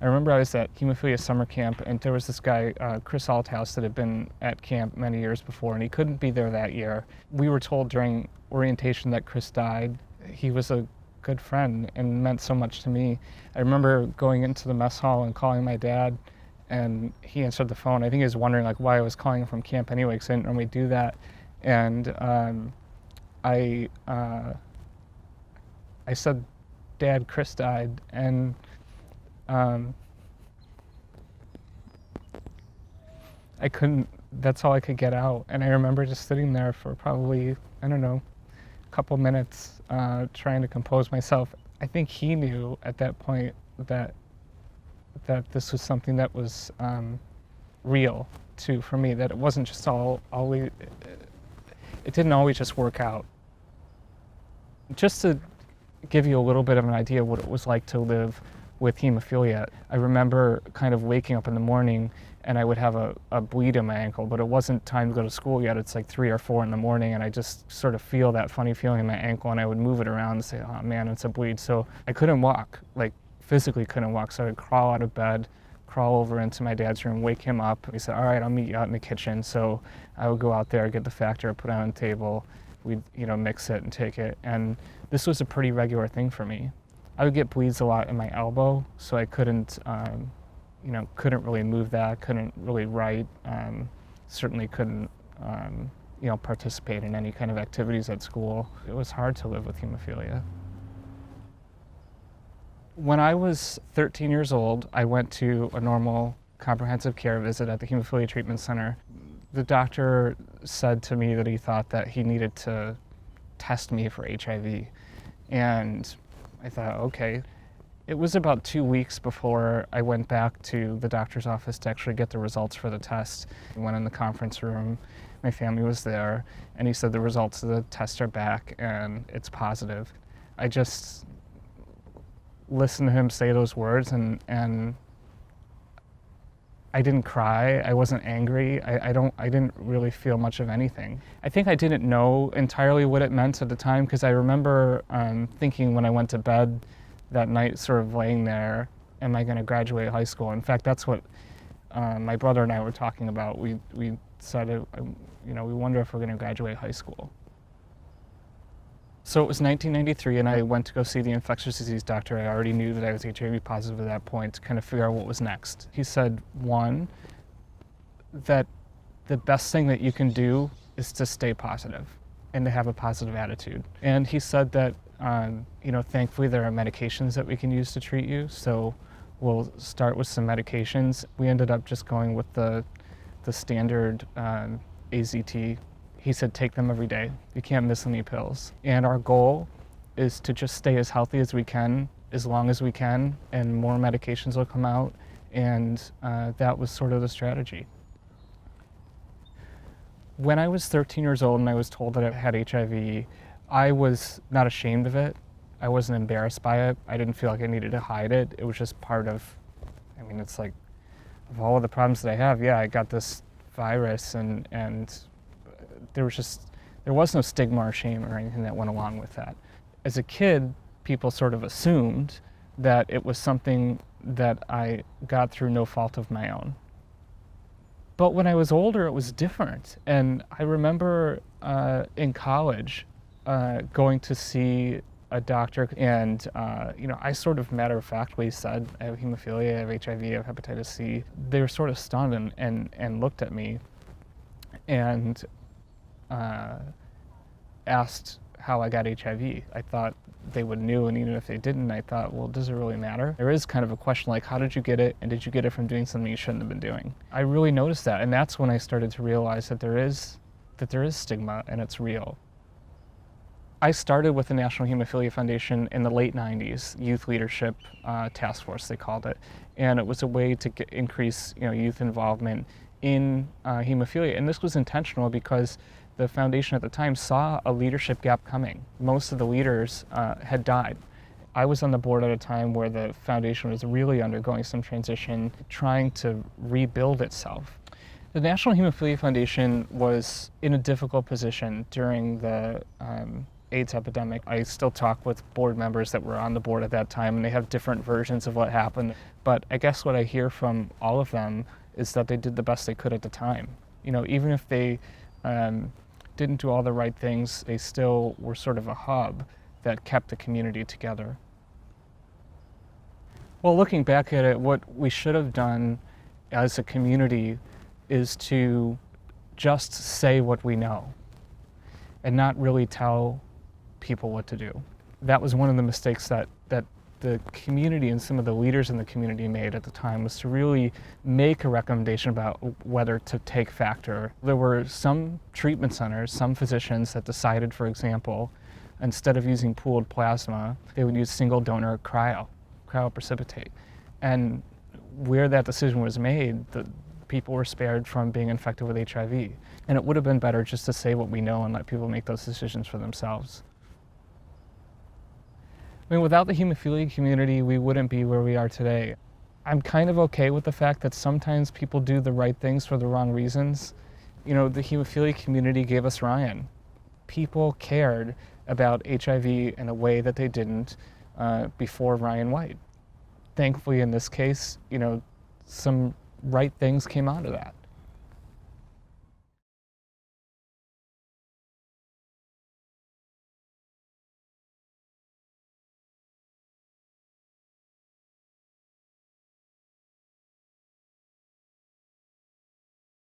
I remember I was at Hemophilia summer camp, and there was this guy, Chris Althouse, that had been at camp many years before, and he couldn't be there that year. We were told during orientation that Chris died. He was a good friend and meant so much to me. I remember going into the mess hall and calling my dad, and he answered the phone. I think he was wondering like why I was calling him from camp anyway, because I didn't normally do that. And I said, "Dad, Chris died," and I couldn't, that's all I could get out. And I remember just sitting there for probably, I don't know, a couple minutes trying to compose myself. I think he knew at that point that this was something that was real too for me, that it wasn't just always, it didn't always just work out. Just to give you a little bit of an idea of what it was like to live with hemophilia, I remember kind of waking up in the morning and I would have a bleed in my ankle, but it wasn't time to go to school yet. It's like 3 or 4 in the morning, and I just sort of feel that funny feeling in my ankle, and I would move it around and say, "Oh man, it's a bleed." So I couldn't walk, like physically couldn't walk. So I would crawl out of bed, crawl over into my dad's room, wake him up. He said, "All right, I'll meet you out in the kitchen." So I would go out there, get the factor, put it on the table. We'd, mix it and take it. And this was a pretty regular thing for me. I would get bleeds a lot in my elbow, so I couldn't, couldn't really move that, couldn't really write, certainly couldn't, participate in any kind of activities at school. It was hard to live with hemophilia. When I was 13 years old, I went to a normal comprehensive care visit at the Hemophilia Treatment Center. The doctor said to me that he thought that he needed to test me for HIV. And I thought, okay. It was about 2 weeks before I went back to the doctor's office to actually get the results for the test. I went in the conference room, my family was there, and he said the results of the test are back and it's positive. I just listened to him say those words, and I didn't cry, I wasn't angry, I didn't really feel much of anything. I think I didn't know entirely what it meant at the time, because I remember thinking when I went to bed that night, sort of laying there, am I going to graduate high school? In fact, that's what my brother and I were talking about. We said, we wonder if we're going to graduate high school. So it was 1993, and I went to go see the infectious disease doctor. I already knew that I was HIV positive at that point, to kind of figure out what was next. He said, one, that the best thing that you can do is to stay positive and to have a positive attitude. And he said that, thankfully there are medications that we can use to treat you, so we'll start with some medications. We ended up just going with the standard AZT. He said, take them every day. You can't miss any pills. And our goal is to just stay as healthy as we can, as long as we can, and more medications will come out. And that was sort of the strategy. When I was 13 years old and I was told that I had HIV, I was not ashamed of it. I wasn't embarrassed by it. I didn't feel like I needed to hide it. It was just part of, it's like, of all of the problems that I have, yeah, I got this virus, and there was no stigma or shame or anything that went along with that. As a kid, people sort of assumed that it was something that I got through no fault of my own. But when I was older, it was different. And I remember in college going to see a doctor, and I sort of matter-of-factly said, I have hemophilia, I have HIV, I have hepatitis C. They were sort of stunned and looked at me and asked how I got HIV. I thought they would knew, and even if they didn't, I thought, well, does it really matter? There is kind of a question like, how did you get it, and did you get it from doing something you shouldn't have been doing? I really noticed that, and that's when I started to realize that there is stigma, and it's real. I started with the National Hemophilia Foundation in the late 90s, Youth Leadership Task Force, they called it, and it was a way to increase youth involvement in hemophilia. And this was intentional because the foundation at the time saw a leadership gap coming. Most of the leaders had died. I was on the board at a time where the foundation was really undergoing some transition, trying to rebuild itself. The National Hemophilia Foundation was in a difficult position during the AIDS epidemic. I still talk with board members that were on the board at that time, and they have different versions of what happened. But I guess what I hear from all of them is that they did the best they could at the time. You know, even if they didn't do all the right things, they still were sort of a hub that kept the community together. Well, looking back at it, what we should have done as a community is to just say what we know and not really tell people what to do. That was one of the mistakes that the community and some of the leaders in the community made at the time, was to really make a recommendation about whether to take factor. There were some treatment centers, some physicians that decided, for example, instead of using pooled plasma, they would use single donor cryoprecipitate. And where that decision was made, the people were spared from being infected with HIV. And it would have been better just to say what we know and let people make those decisions for themselves. I mean, without the hemophilia community, we wouldn't be where we are today. I'm kind of okay with the fact that sometimes people do the right things for the wrong reasons. You know, the hemophilia community gave us Ryan. People cared about HIV in a way that they didn't before Ryan White. Thankfully, in this case, you know, some right things came out of that.